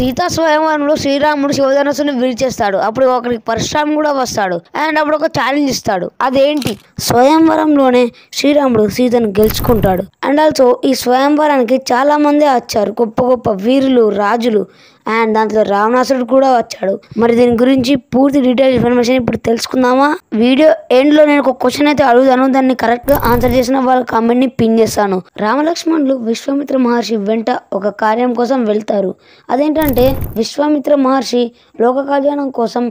సీతా స్వయంవరంలో శ్రీరాముడు శివధనుస్సుని విరిచేస్తాడు. అప్పుడు ఒకరికి పరశురాముడు కూడా వస్తాడు అండ్ అప్పుడు ఒక ఛాలెంజ్ ఇస్తాడు. అదేంటి? స్వయంవరంలోనే శ్రీరాముడు సీతను గెలుచుకుంటాడు. అండ్ ఆల్సో ఈ స్వయంవరానికి చాలా మంది వచ్చారు, గొప్ప గొప్ప వీరులు, రాజులు, అండ్ దాంట్లో రావణాసురుడు కూడా వచ్చాడు. మరి దీని గురించి పూర్తి డీటెయిల్ ఇన్ఫర్మేషన్ ఇప్పుడు తెలుసుకుందామా? వీడియో ఎండ్ లో నేను ఒక క్వశ్చన్ అయితే అడుగుతాను, దాన్ని కరెక్ట్ గా ఆన్సర్ చేసిన వాళ్ళ కామెంట్ ని పిన్ చేస్తాను. రామలక్ష్మణులు విశ్వామిత్ర మహర్షి వెంట ఒక కార్యం కోసం వెళ్తారు. అదేంటంటే విశ్వామిత్ర మహర్షి లోక కళ్యాణం కోసం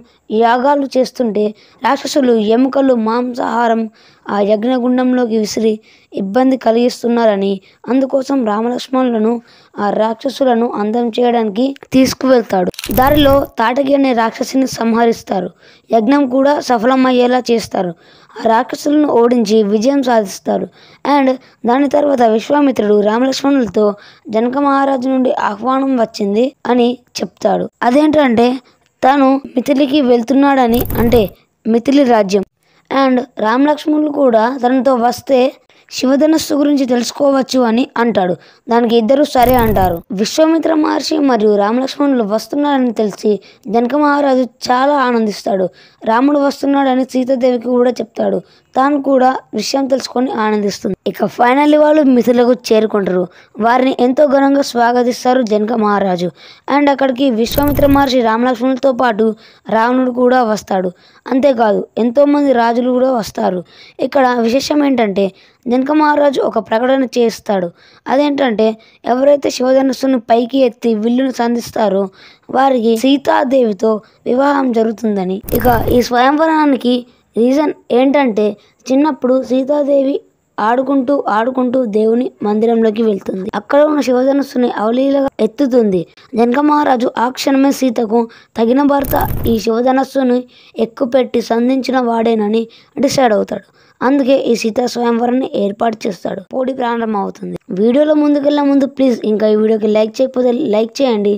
యాగాలు చేస్తుంటే రాక్షసులు ఎముకలు, మాంసాహారం ఆ యజ్ఞగుండంలోకి విసిరి ఇబ్బంది కలిగిస్తున్నారని, అందుకోసం రామలక్ష్మణులను ఆ రాక్షసులను అంతం చేయడానికి తీసుకువెళ్తాడు. దారిలో తాటకి అనే రాక్షసిని సంహరిస్తారు. యజ్ఞం కూడా సఫలమయ్యేలా చేస్తారు. ఆ రాక్షసులను ఓడించి విజయం సాధిస్తారు. అండ్ దాని తర్వాత విశ్వామిత్రుడు రామలక్ష్మణులతో జనక మహారాజు నుండి ఆహ్వానం వచ్చింది అని చెప్తాడు. అదేంటంటే తాను మిథిలికి వెళ్తున్నాడని, అంటే మిథిలి రాజ్యం. అండ్ రామలక్ష్మణులు కూడా తనతో వస్తే శివధనస్సు గురించి తెలుసుకోవచ్చు అని అంటాడు. దానికి ఇద్దరు సరే అంటారు. విశ్వామిత్ర మహర్షి మరియు రామలక్ష్మణులు వస్తున్నారని తెలిసి జనక మహారాజు చాలా ఆనందిస్తాడు. రాముడు వస్తున్నాడని సీతాదేవికి కూడా చెప్తాడు. తాను కూడా విషయం తెలుసుకొని ఆనందిస్తుంది. ఇక ఫైనల్లీ వాళ్ళు మిథిలకు చేరుకుంటారు. వారిని ఎంతో ఘనంగా స్వాగతిస్తారు జనక మహారాజు. అండ్ అక్కడికి విశ్వామిత్ర మహర్షి రామలక్ష్మణులతో పాటు రావణుడు కూడా వస్తాడు. అంతేకాదు ఎంతోమంది రాజులు కూడా వస్తారు. ఇక్కడ విశేషం ఏంటంటే జనక మహారాజు ఒక ప్రకటన చేస్తాడు. అదేంటంటే ఎవరైతే శివధనుస్సును పైకి ఎత్తి విల్లును సంధిస్తారో వారికి సీతాదేవితో వివాహం జరుగుతుందని. ఇక ఈ స్వయంవరానికి రీజన్ ఏంటంటే చిన్నప్పుడు సీతాదేవి ఆడుకుంటూ దేవుని మందిరంలోకి వెళ్తుంది. అక్కడ ఉన్న శివధనుస్సుని అవలీలగా ఎత్తుతుంది. జనక మహారాజు ఆ క్షణమే సీతకు తగిన భర్త ఈ శివధనస్సుని ఎక్కుపెట్టి సంధించిన వాడేనని డిసైడ్ అవుతాడు. అందుకే ఈ సీతా స్వయంవరాన్ని ఏర్పాటు చేస్తాడు. పోటీ ప్రారంభం అవుతుంది. వీడియోలో ముందుకెళ్ళే ముందు ప్లీజ్ ఇంకా ఈ వీడియోకి లైక్ చేయకపోతే లైక్ చేయండి.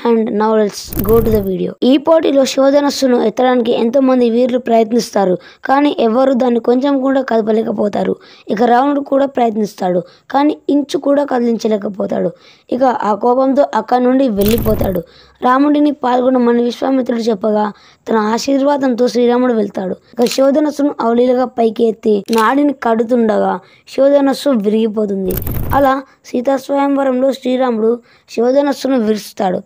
And now let's go to the video. ఈ పోటీలో శివధనస్సును ఎత్తడానికి ఎంతో మంది వీరులు ప్రయత్నిస్తారు, కానీ ఎవరు దాన్ని కొంచెం కూడా కదపలేకపోతారు. ఇక రావణుడు కూడా ప్రయత్నిస్తాడు, కానీ ఇంచు కూడా కదిలించలేకపోతాడు. ఇక ఆ కోపంతో అక్కడి నుండి వెళ్ళిపోతాడు. రాముడిని పాల్గొనమని విశ్వామిత్రుడు చెప్పగా తన ఆశీర్వాదంతో శ్రీరాముడు వెళ్తాడు. ఇక శివధనస్సును అవలీలగా పైకి ఎత్తి నాడిని కడుతుండగా శివధనస్సు విరిగిపోతుంది. అలా సీతా స్వయంవరంలో శ్రీరాముడు శివధనస్సును విరుస్తాడు,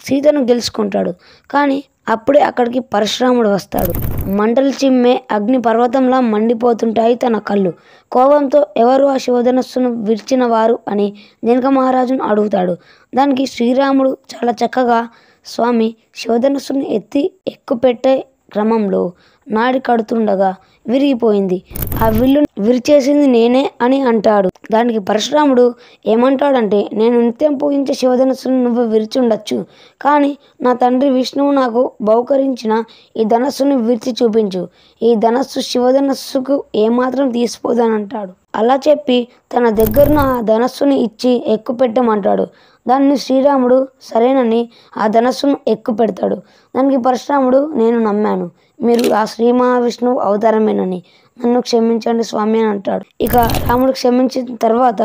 సీతను గెలుచుకుంటాడు. కానీ అప్పుడే అక్కడికి పరశురాముడు వస్తాడు. మంటలు చిమ్మే అగ్ని పర్వతంలా మండిపోతుంటాయి తన కళ్ళు. కోపంతో ఎవరు ఆ శివధనస్సును విరిచిన వారు అని జనక మహారాజును అడుగుతాడు. దానికి శ్రీరాముడు చాలా చక్కగా, స్వామి, శివధనస్సును ఎత్తి ఎక్కుపెట్టే క్రమంలో నాడి కడుతుండగా విరిగిపోయింది. ఆ విల్లు విరిచేసింది నేనే అని అంటాడు. దానికి పరశురాముడు ఏమంటాడంటే, నేను నిత్యం పూజించే శివధనస్సును నువ్వు విరిచి ఉండొచ్చు, కానీ నా తండ్రి విష్ణువు నాకు బహుకరించిన ఈ ధనస్సును విరిచి చూపించు. ఈ ధనస్సు శివధనస్సుకు ఏమాత్రం తీసిపోదని అంటాడు. అలా చెప్పి తన దగ్గరున్న ఆ ధనస్సుని ఇచ్చి ఎక్కుపెట్టమంటాడు. దాన్ని శ్రీరాముడు సరేనని ఆ ధనస్సును ఎక్కుపెడతాడు. దానికి పరశురాముడు, నేను నమ్మాను, మీరు ఆ శ్రీ మహావిష్ణువు అవతారమేనని, నన్ను క్షమించండి స్వామి అని అంటాడు. ఇక రాముడు క్షమించిన తర్వాత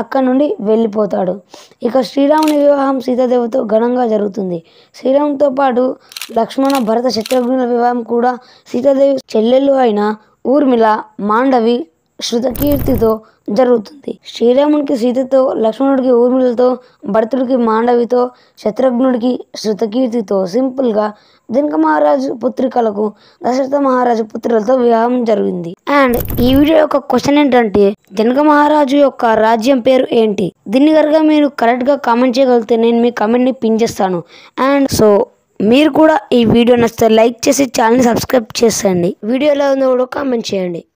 అక్కడి నుండి వెళ్ళిపోతాడు. ఇక శ్రీరాముని వివాహం సీతాదేవితో ఘనంగా జరుగుతుంది. శ్రీరామునితో పాటు లక్ష్మణ, భరత, శత్రుఘ్నుల వివాహం కూడా సీతాదేవి చెల్లెళ్ళు అయిన ఊర్మిళ, మాండవి, శృతకీర్తితో జరుగుతుంది. శ్రీరామునికి సీతతో, లక్ష్మణుడికి ఊర్మిళతో, భరతుడికి మాండవితో, శత్రుఘ్నుడికి శృతకీర్తితో, సింపుల్గా జనక మహారాజు పుత్రికలకు దశరథ మహారాజు పుత్రులతో వివాహం జరిగింది. అండ్ ఈ వీడియో యొక్క క్వశ్చన్ ఏంటంటే, జనక మహారాజు యొక్క రాజ్యం పేరు ఏంటి? దీన్ని కనుక మీరు కరెక్ట్గా కామెంట్ చేయగలిగితే నేను మీ కామెంట్ని పిన్ చేస్తాను. అండ్ సో మీరు కూడా ఈ వీడియో నచ్చితే లైక్ చేసి ఛానల్ని సబ్స్క్రైబ్ చేసేయండి. వీడియో ఎలా ఉందో కూడా కామెంట్ చేయండి.